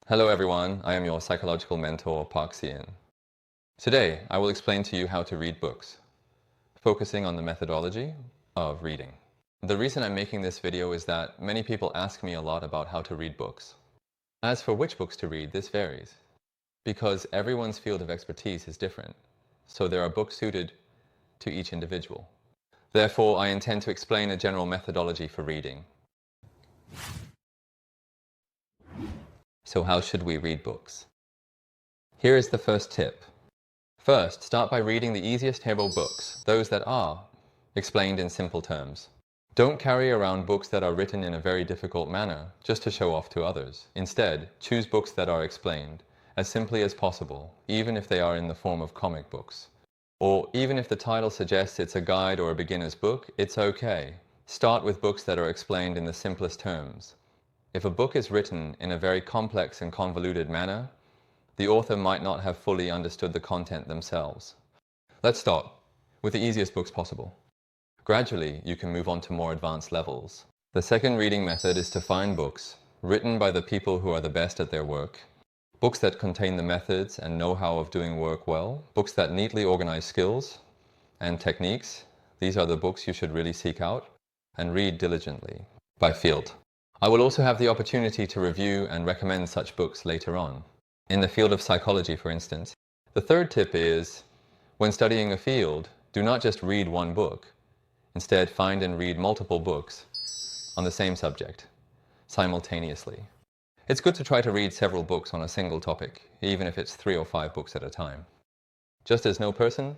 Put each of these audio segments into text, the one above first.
Hello everyone, I am your psychological mentor, Park Seni. Today, I will explain to you how to read books, focusing on the methodology of reading. The reason I'm making this video is that many people ask me a lot about how to read books. As for which books to read, this varies, because everyone's field of expertise is different, so there are books suited to each individual. Therefore, I intend to explain a general methodology for reading. So how should we read books? Here is the first tip. First, start by reading the easiest table books, those that are explained in simple terms. Don't carry around books that are written in a very difficult manner just to show off to others. Instead, choose books that are explained as simply as possible, even if they are in the form of comic books. Or even if the title suggests it's a guide or a beginner's book, it's okay. Start with books that are explained in the simplest terms. If a book is written in a very complex and convoluted manner, the author might not have fully understood the content themselves. Let's start with the easiest books possible. Gradually, you can move on to more advanced levels. The second reading method is to find books written by the people who are the best at their work, books that contain the methods and know-how of doing work well, books that neatly organize skills and techniques. These are the books you should really seek out and read diligently by field. I will also have the opportunity to review and recommend such books later on. In the field of psychology, for instance, the third tip is, when studying a field, do not just read one book. Instead, find and read multiple books on the same subject simultaneously. It's good to try to read several books on a single topic, even if it's 3 or 5 books at a time. Just as no person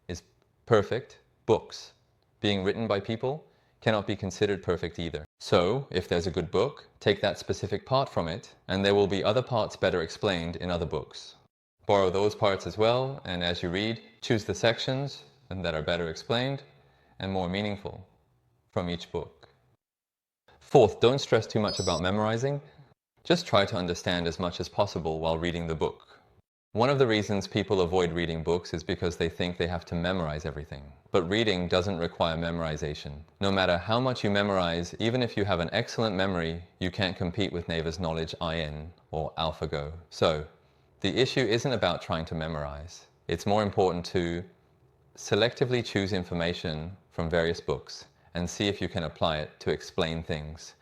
is perfect, books being written by people cannot be considered perfect either. So, if there's a good book, take that specific part from it, and there will be other parts better explained in other books. Borrow those parts as well, and as you read, choose the sections that are better explained and more meaningful from each book. Fourth, don't stress too much about memorizing. Just try to understand as much as possible while reading the book. One of the reasons people avoid reading books is because they think they have to memorize everything. But reading doesn't require memorization. No matter how much you memorize, even if you have an excellent memory, you can't compete with Naver's Knowledge IN or AlphaGo. So, the issue isn't about trying to memorize. It's more important to selectively choose information from various books and see if you can apply it to explain things,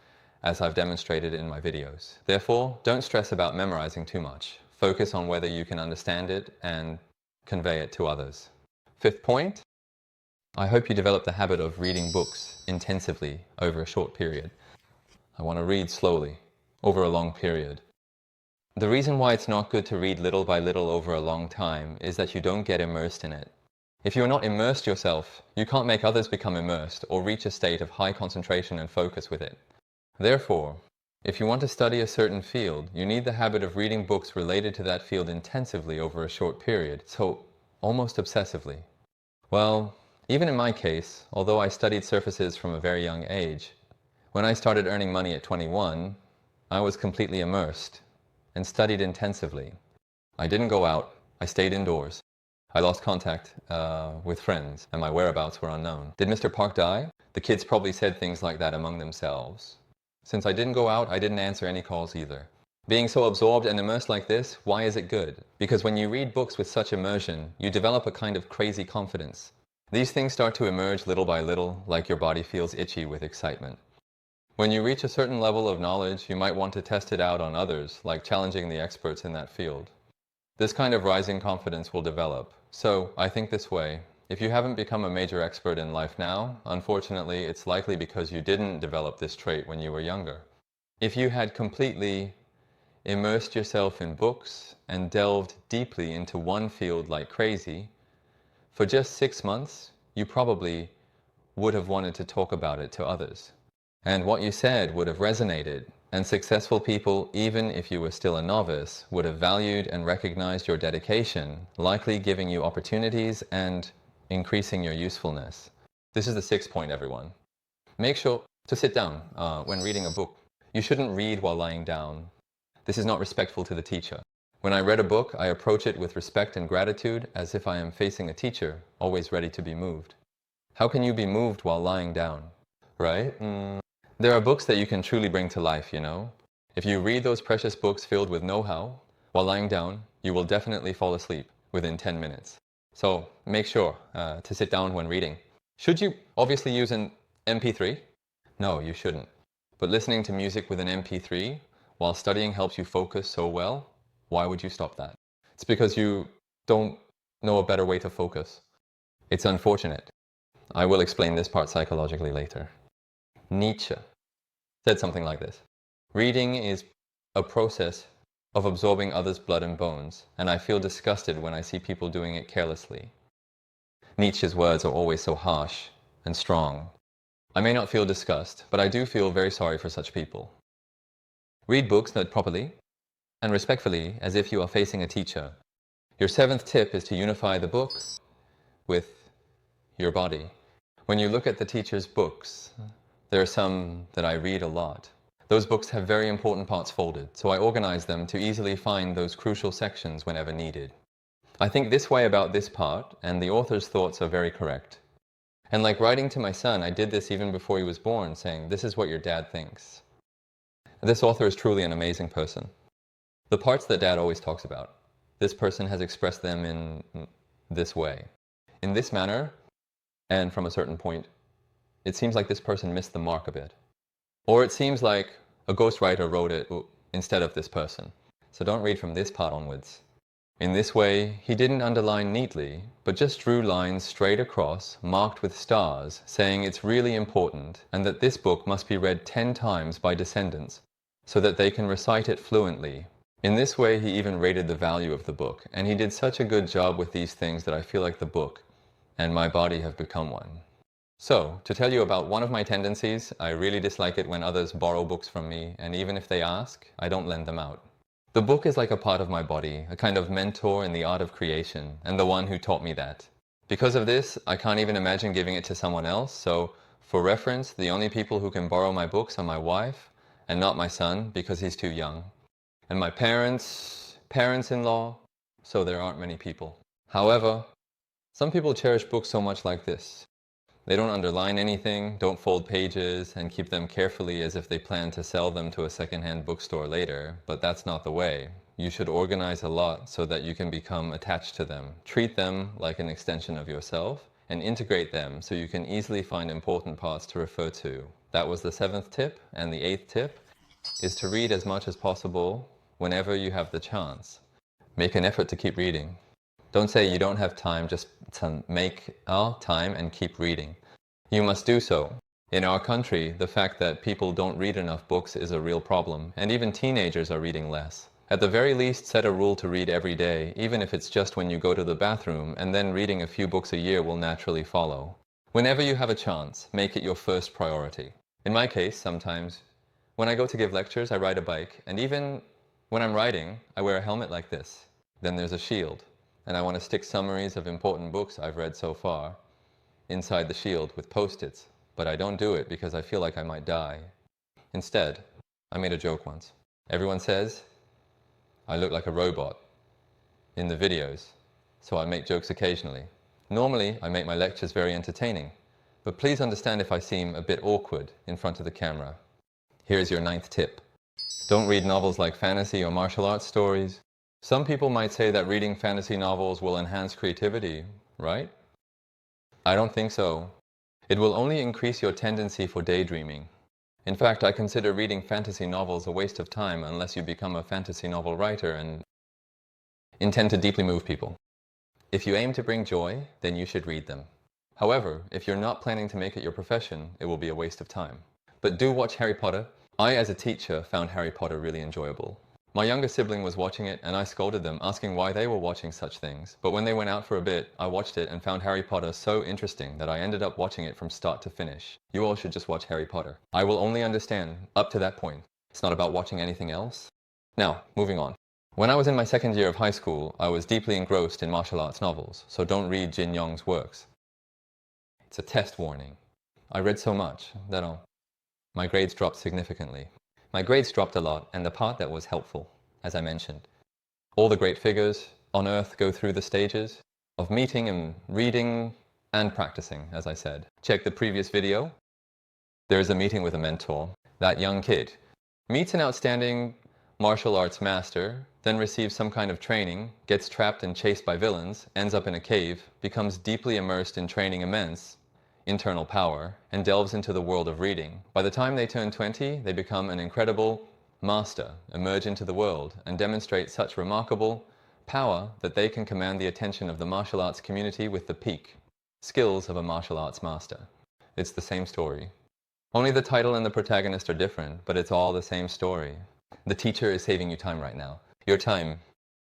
as I've demonstrated in my videos. Therefore, don't stress about memorizing too much. Focus on whether you can understand it and convey it to others. Fifth point, I hope you develop the habit of reading books intensively over a short period. I want to read slowly, over a long period. The reason why it's not good to read little by little over a long time is that you don't get immersed in it. If you are not immersed yourself, you can't make others become immersed or reach a state of high concentration and focus with it. Therefore, if you want to study a certain field, you need the habit of reading books related to that field intensively over a short period, so almost obsessively. Well, even in my case, although I studied surfaces from a very young age, when I started earning money at 21, I was completely immersed and studied intensively. I didn't go out, I stayed indoors. I lost contact with friends, and my whereabouts were unknown. Did Mr. Park die? The kids probably said things like that among themselves. Since I didn't go out, I didn't answer any calls either. Being so absorbed and immersed like this, why is it good? Because when you read books with such immersion, you develop a kind of crazy confidence. These things start to emerge little by little, like your body feels itchy with excitement. When you reach a certain level of knowledge, you might want to test it out on others, like challenging the experts in that field. This kind of rising confidence will develop. So, I think this way. If you haven't become a major expert in life now, unfortunately, it's likely because you didn't develop this trait when you were younger. If you had completely immersed yourself in books and delved deeply into one field like crazy, for just 6 months, you probably would have wanted to talk about it to others. And what you said would have resonated, and successful people, even if you were still a novice, would have valued and recognized your dedication, likely giving you opportunities and increasing your usefulness. This is the 6th point, everyone. Make sure to sit down when reading a book. You shouldn't read while lying down. This is not respectful to the teacher. When I read a book, I approach it with respect and gratitude as if I am facing a teacher, always ready to be moved. How can you be moved while lying down? Right? There are books that you can truly bring to life, you know? If you read those precious books filled with know-how while lying down, you will definitely fall asleep within 10 minutes. So make sure to sit down when reading. Should you obviously use an MP3? No, you shouldn't. But listening to music with an MP3 while studying helps you focus so well, why would you stop that? It's because you don't know a better way to focus. It's unfortunate. I will explain this part psychologically later. Nietzsche said something like this: reading is a process of absorbing others' blood and bones, and I feel disgusted when I see people doing it carelessly. Nietzsche's words are always so harsh and strong. I may not feel disgust, but I do feel very sorry for such people. Read books not properly and respectfully as if you are facing a teacher. Your 7th tip is to unify the book with your body. When you look at the teacher's books, there are some that I read a lot. Those books have very important parts folded, so I organize them to easily find those crucial sections whenever needed. I think this way about this part, and the author's thoughts are very correct. And like writing to my son, I did this even before he was born, saying, "This is what your dad thinks." This author is truly an amazing person. The parts that dad always talks about, this person has expressed them in this way. In this manner, and from a certain point, it seems like this person missed the mark a bit. Or it seems like a ghostwriter wrote it instead of this person. So don't read from this part onwards. In this way, he didn't underline neatly, but just drew lines straight across, marked with stars, saying it's really important and that this book must be read 10 times by descendants so that they can recite it fluently. In this way, he even rated the value of the book, and he did such a good job with these things that I feel like the book and my body have become one. So, to tell you about one of my tendencies, I really dislike it when others borrow books from me, and even if they ask, I don't lend them out. The book is like a part of my body, a kind of mentor in the art of creation, and the one who taught me that. Because of this, I can't even imagine giving it to someone else, so for reference, the only people who can borrow my books are my wife, and not my son, because he's too young. And my parents-in-law, so there aren't many people. However, some people cherish books so much like this. They don't underline anything, don't fold pages, and keep them carefully as if they plan to sell them to a secondhand bookstore later, but that's not the way. You should organize a lot so that you can become attached to them. Treat them like an extension of yourself, and integrate them so you can easily find important parts to refer to. That was the 7th tip, and the 8th tip is to read as much as possible whenever you have the chance. Make an effort to keep reading. Don't say you don't have time, just to make time and keep reading. You must do so. In our country, the fact that people don't read enough books is a real problem, and even teenagers are reading less. At the very least, set a rule to read every day, even if it's just when you go to the bathroom, and then reading a few books a year will naturally follow. Whenever you have a chance, make it your first priority. In my case, sometimes, when I go to give lectures, I ride a bike, and even when I'm riding, I wear a helmet like this. Then there's a shield, and I want to stick summaries of important books I've read so far inside the shield with post-its, but I don't do it because I feel like I might die. Instead, I made a joke once. Everyone says I look like a robot in the videos, so I make jokes occasionally. Normally, I make my lectures very entertaining, but please understand if I seem a bit awkward in front of the camera. Here's your 9th tip. Don't read novels like fantasy or martial arts stories. Some people might say that reading fantasy novels will enhance creativity, right? I don't think so. It will only increase your tendency for daydreaming. In fact, I consider reading fantasy novels a waste of time unless you become a fantasy novel writer and intend to deeply move people. If you aim to bring joy, then you should read them. However, if you're not planning to make it your profession, it will be a waste of time. But do watch Harry Potter. I, as a teacher, found Harry Potter really enjoyable. My younger sibling was watching it, and I scolded them, asking why they were watching such things. But when they went out for a bit, I watched it and found Harry Potter so interesting that I ended up watching it from start to finish. You all should just watch Harry Potter. I will only understand up to that point. It's not about watching anything else. Now, moving on. When I was in my 2nd year of high school, I was deeply engrossed in martial arts novels, so don't read Jin Yong's works. It's a test warning. I read so much that my grades dropped significantly. My grades dropped a lot, and the part that was helpful, as I mentioned. All the great figures on Earth go through the stages of meeting and reading and practicing, as I said. Check the previous video. There is a meeting with a mentor. That young kid meets an outstanding martial arts master, then receives some kind of training, gets trapped and chased by villains, ends up in a cave, becomes deeply immersed in training immense internal power, and delves into the world of reading. By the time they turn 20, they become an incredible master, emerge into the world, and demonstrate such remarkable power that they can command the attention of the martial arts community with the peak skills of a martial arts master. It's the same story. Only the title and the protagonist are different, but it's all the same story. The teacher is saving you time right now. Your time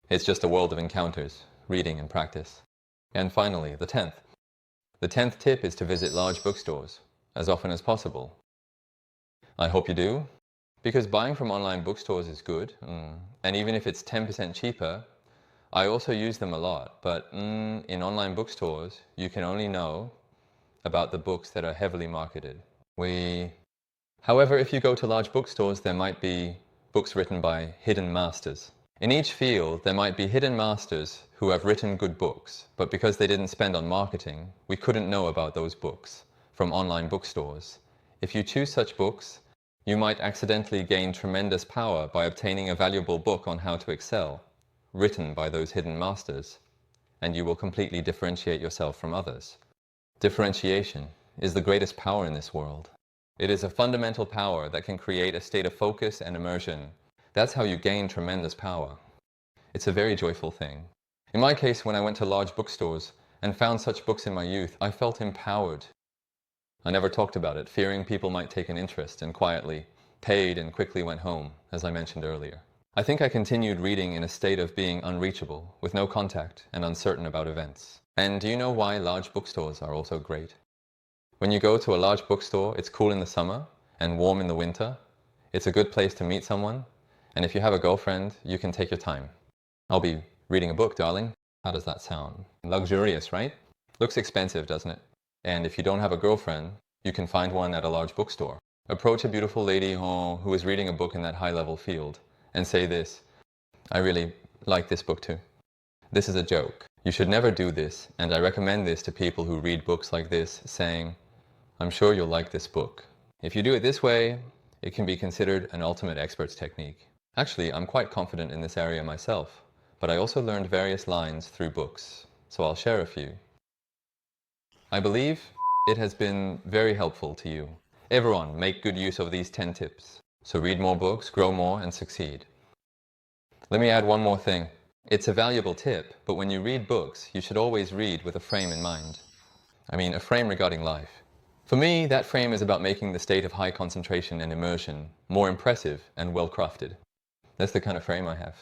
is just a world of encounters, reading and practice. And finally, the 10th. The 10th tip is to visit large bookstores as often as possible. I hope you do, because buying from online bookstores is good, and even if it's 10% cheaper, I also use them a lot, but in online bookstores, you can only know about the books that are heavily marketed. However, if you go to large bookstores, there might be books written by hidden masters. In each field, there might be hidden masters who have written good books, but because they didn't spend on marketing, we couldn't know about those books from online bookstores. If you choose such books, you might accidentally gain tremendous power by obtaining a valuable book on how to excel, written by those hidden masters, and you will completely differentiate yourself from others. Differentiation is the greatest power in this world. It is a fundamental power that can create a state of focus and immersion. That's how you gain tremendous power. It's a very joyful thing. In my case, when I went to large bookstores and found such books in my youth, I felt empowered. I never talked about it, fearing people might take an interest, and quietly paid and quickly went home, as I mentioned earlier. I think I continued reading in a state of being unreachable, with no contact and uncertain about events. And do you know why large bookstores are also great? When you go to a large bookstore, it's cool in the summer and warm in the winter. It's a good place to meet someone. And if you have a girlfriend, you can take your time. I'll be reading a book, darling. How does that sound? Luxurious, right? Looks expensive, doesn't it? And if you don't have a girlfriend, you can find one at a large bookstore. Approach a beautiful lady who is reading a book in that high-level field and say this: I really like this book too. This is a joke. You should never do this, and I recommend this to people who read books like this, saying, I'm sure you'll like this book. If you do it this way, it can be considered an ultimate expert's technique. Actually, I'm quite confident in this area myself, but I also learned various lines through books, so I'll share a few. I believe it has been very helpful to you. Everyone, make good use of these 10 tips. So read more books, grow more, and succeed. Let me add one more thing. It's a valuable tip, but when you read books, you should always read with a frame in mind. I mean, a frame regarding life. For me, that frame is about making the state of high concentration and immersion more impressive and well-crafted. That's the kind of frame I have.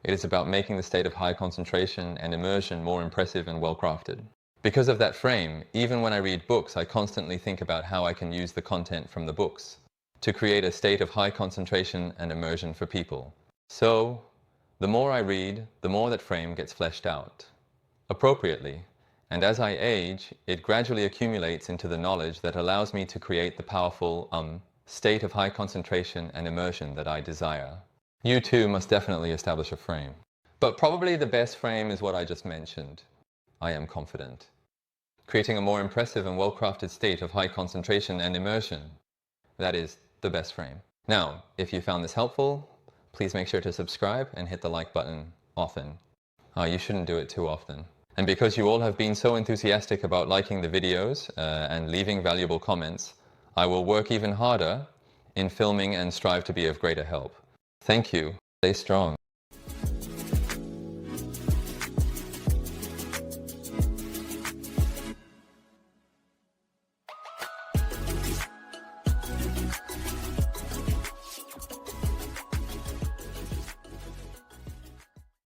It is about making the state of high concentration and immersion more impressive and well-crafted. Because of that frame, even when I read books, I constantly think about how I can use the content from the books to create a state of high concentration and immersion for people. So, the more I read, the more that frame gets fleshed out, appropriately. And as I age, it gradually accumulates into the knowledge that allows me to create the powerful state of high concentration and immersion that I desire. You too must definitely establish a frame. But probably the best frame is what I just mentioned. I am confident. Creating a more impressive and well-crafted state of high concentration and immersion. That is the best frame. Now, if you found this helpful, please make sure to subscribe and hit the like button often. You shouldn't do it too often. And because you all have been so enthusiastic about liking the videos and leaving valuable comments, I will work even harder in filming and strive to be of greater help. Thank you. Stay strong.